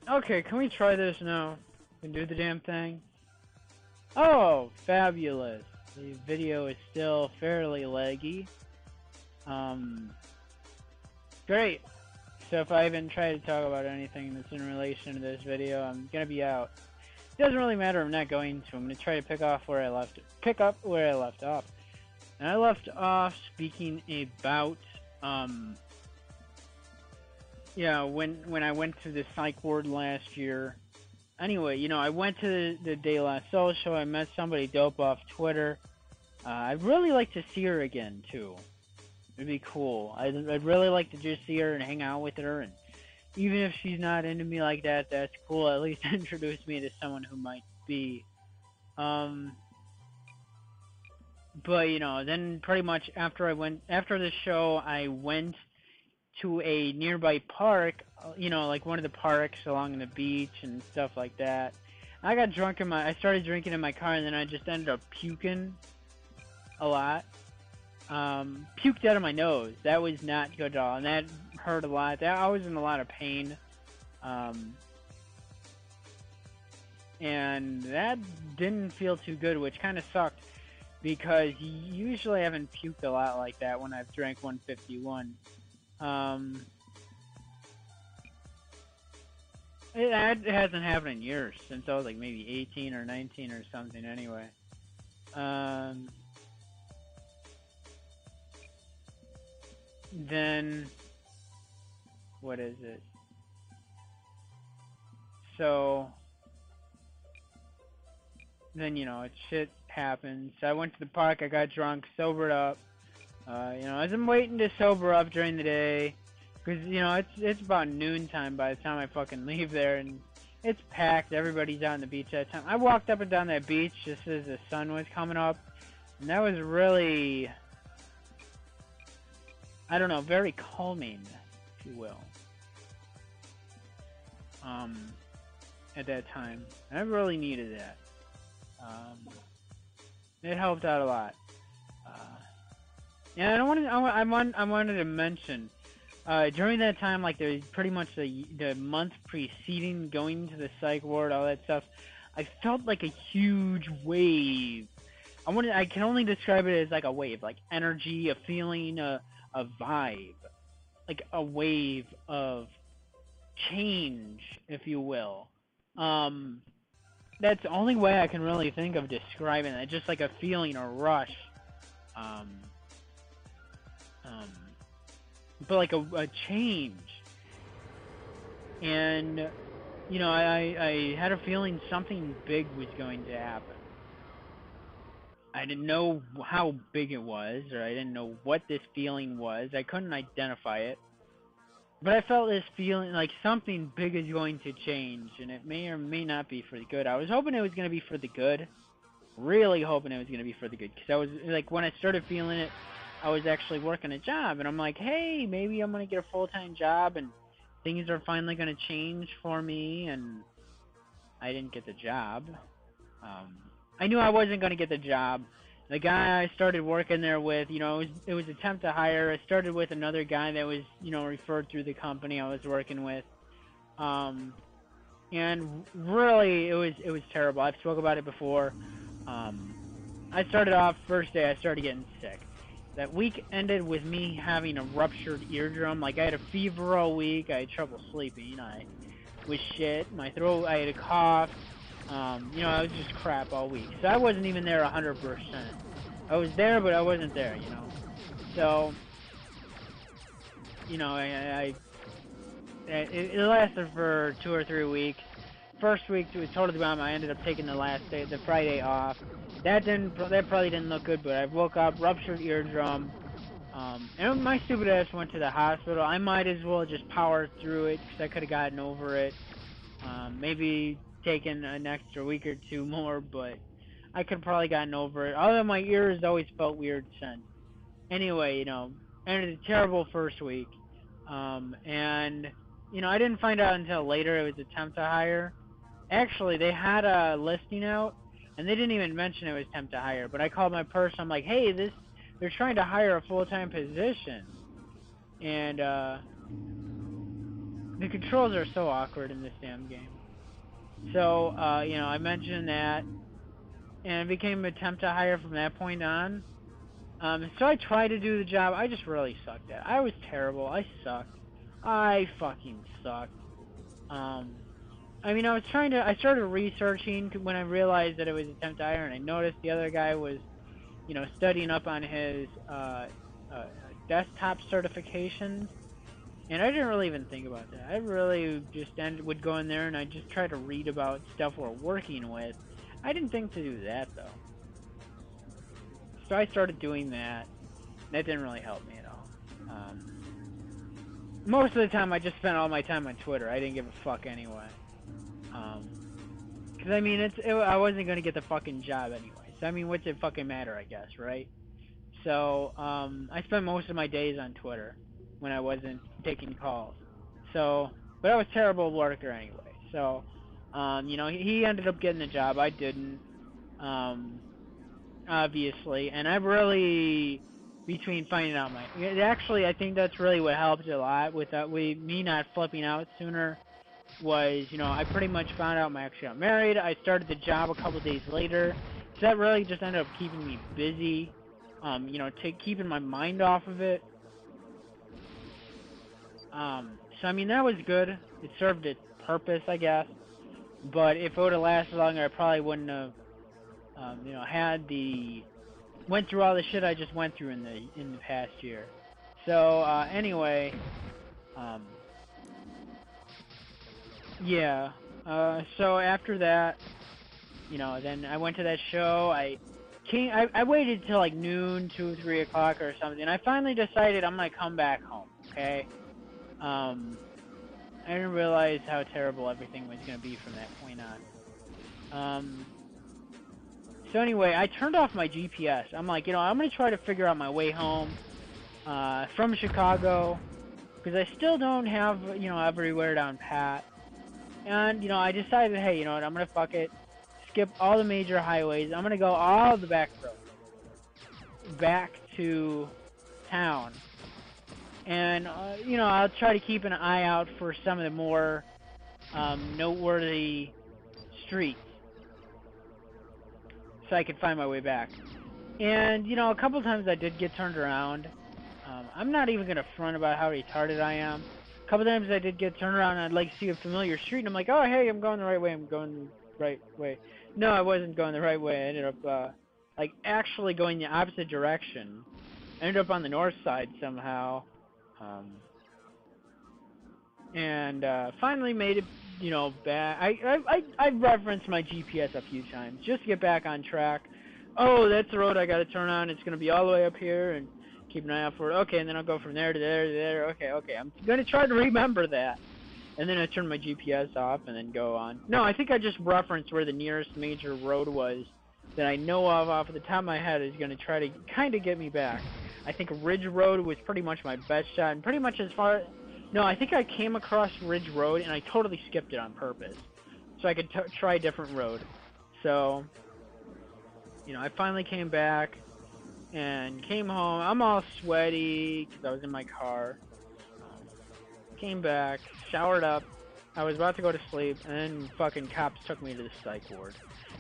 Okay, can we try this now? Can do the damn thing? Oh, fabulous. The video is still fairly laggy. Um, great. So if I even try to talk about anything that's in relation to this video, I'm gonna be out. It doesn't really matter. I'm not going to. I'm gonna try to pick up where I left off. And I left off speaking about yeah, when I went to the psych ward last year. Anyway, you know, I went to the De La Soul show. I met somebody dope off Twitter. I'd really like to see her again too. It'd be cool. I'd really like to just see her and hang out with her, and even if she's not into me like that, that's cool. At least introduce me to someone who might be. Um, but you know, then pretty much after the show, I went to a nearby park. You know, like one of the parks along the beach and stuff like that. I got drunk I started drinking in my car, and then I just ended up puking a lot. Puked out of my nose. That was not good at all, and that hurt a lot. I was in a lot of pain. Um, and that didn't feel too good, which kind of sucked because usually I haven't puked a lot like that when I've drank 151. It hasn't happened in years, since I was like maybe 18 or 19 or something anyway. Um, then, what is it? So, then, you know, shit happens. I went to the park, I got drunk, sobered up. You know, as I'm waiting to sober up during the day, because, you know, it's about noontime by the time I fucking leave there, and it's packed, everybody's out on the beach at that time. I walked up and down that beach just as the sun was coming up, and that was really, I don't know, very calming, if you will, at that time. I really needed that. It helped out a lot. Yeah, I wanted to mention, during that time, like pretty much the month preceding going to the psych ward, all that stuff, I felt like a huge wave. I can only describe it as like a wave, like energy, a feeling, a vibe, like a wave of change, if you will. Um, that's the only way I can really think of describing it. Just like a feeling, a rush. Um, um, but like a change. And, you know, I had a feeling something big was going to happen. I didn't know how big it was, or I didn't know what this feeling was. I couldn't identify it. But I felt this feeling like something big is going to change, and it may or may not be for the good. I was hoping it was going to be for the good. Really hoping it was going to be for the good. Because I was, like, when I started feeling it, I was actually working a job. And I'm like, hey, maybe I'm going to get a full-time job, and things are finally going to change for me. And I didn't get the job. I knew I wasn't going to get the job. The guy I started working there with, you know, it was attempt to hire. I started with another guy that was, you know, referred through the company I was working with. And really, it was terrible. I've spoke about it before. I started off, first day I started getting sick. That week ended with me having a ruptured eardrum. Like, I had a fever all week. I had trouble sleeping. I was shit. My throat, I had a cough. You know, I was just crap all week. So I wasn't even there 100%. I was there, but I wasn't there, you know. So, you know, it lasted for 2 or 3 weeks. First week was totally bomb. I ended up taking the Friday off. That probably didn't look good, but I woke up, ruptured eardrum. And my stupid ass went to the hospital. I might as well just power through it because I could have gotten over it. Maybe taken an extra week or two more, but I could have probably gotten over it. Although my ears always felt weird since. Anyway, you know, ended a terrible first week. And, you know, I didn't find out until later it was attempt to hire. Actually, they had a listing out, and they didn't even mention it was temp to hire. But I called my person. I'm like, hey, they're trying to hire a full-time position, and The controls are so awkward in this damn game. So, I mentioned that, and it became an attempt to hire from that point on. So I tried to do the job. I just really sucked at it. I was terrible. I sucked. I fucking sucked. Um, I started researching when I realized that it was attempt to hire, and I noticed the other guy was, studying up on his uh, desktop certifications, and I didn't really even think about that. I really just would go in there and I just try to read about stuff we're working with. I didn't think to do that though. So I started doing that. That didn't really help me at all. Most of the time, I just spent all my time on Twitter. I didn't give a fuck anyway. Because I wasn't gonna get the fucking job anyway. So I mean, what's it fucking matter? I guess, right? So I spent most of my days on Twitter when I wasn't taking calls. So, but I was a terrible worker anyway. So, he ended up getting the job. I didn't. Um, Obviously, and I really between finding out actually I think that's really what helped a lot with me not flipping out sooner was I pretty much found out I actually got married. I started the job a couple days later, so that really just ended up keeping me busy, keeping my mind off of it. So I mean that was good. It served its purpose, I guess. But if it would have lasted longer, I probably wouldn't have, had the went through all the shit I just went through in the past year. So anyway, um, yeah. So after that, then I went to that show. I waited till like noon, 2, 3 o'clock or something. I finally decided I'm gonna come back home. Okay. Um, I didn't realize how terrible everything was gonna be from that point on. So anyway, I turned off my GPS. I'm like, I'm gonna try to figure out my way home from Chicago because I still don't have everywhere down pat. And I decided, hey, you know what? I'm gonna fuck it. Skip all the major highways. I'm gonna go all the back roads back to town, and I'll try to keep an eye out for some of the more noteworthy streets so I could find my way back. And a couple times I did get turned around. I'm not even gonna front about how retarded I am. A couple times I did get turned around and I'd like see a familiar street and I'm like, oh hey, I'm going the right way. I'm going the right way. No, I wasn't going the right way. I ended up actually going the opposite direction. I ended up on the north side somehow. Um, and finally made it, back. I've referenced my GPS a few times just to get back on track. Oh, that's the road I got to turn on. It's gonna be all the way up here, and keep an eye out for it. Okay, and then I'll go from there to there to there. Okay, I'm gonna try to remember that. And then I turn my GPS off and then go on. No, I think I just referenced where the nearest major road was that I know of off the top of my head is gonna try to kind of get me back. I think Ridge Road was pretty much my best shot, and pretty much as far. No, I think I came across Ridge Road and I totally skipped it on purpose, so I could try a different road. So, I finally came back and came home. I'm all sweaty because I was in my car. Came back, showered up. I was about to go to sleep, and then fucking cops took me to the psych ward.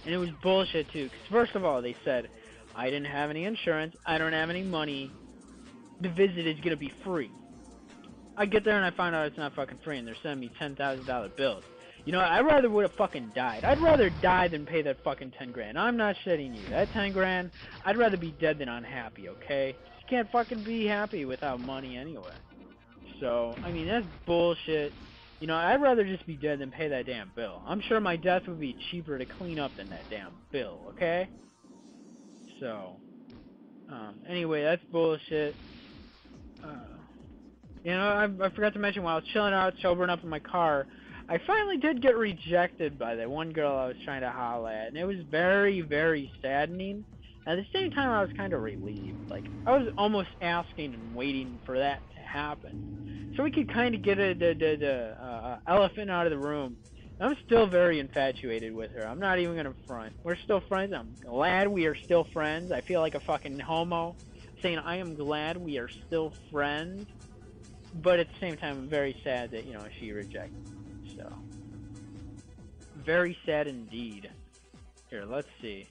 And it was bullshit too. Because first of all, they said I didn't have any insurance. I don't have any money. The visit is gonna be free. I get there and I find out it's not fucking free, and they're sending me $10,000 bills. I'd rather would have fucking died. I'd rather die than pay that fucking 10 grand. I'm not shitting you. That 10 grand, I'd rather be dead than unhappy, okay? You can't fucking be happy without money anyway. So, I mean, that's bullshit. I'd rather just be dead than pay that damn bill. I'm sure my death would be cheaper to clean up than that damn bill, okay? So, anyway, that's bullshit. I forgot to mention while I was chilling out, sobering up in my car, I finally did get rejected by that one girl I was trying to holla at, and it was very, very saddening. At the same time, I was kind of relieved. Like, I was almost asking and waiting for that to happen, so we could kind of get the elephant out of the room. I'm still very infatuated with her. I'm not even gonna front. We're still friends. I'm glad we are still friends. I feel like a fucking homo saying I am glad we are still friends. but at the same time, I'm very sad that she rejected me. So very sad indeed. Here, let's see.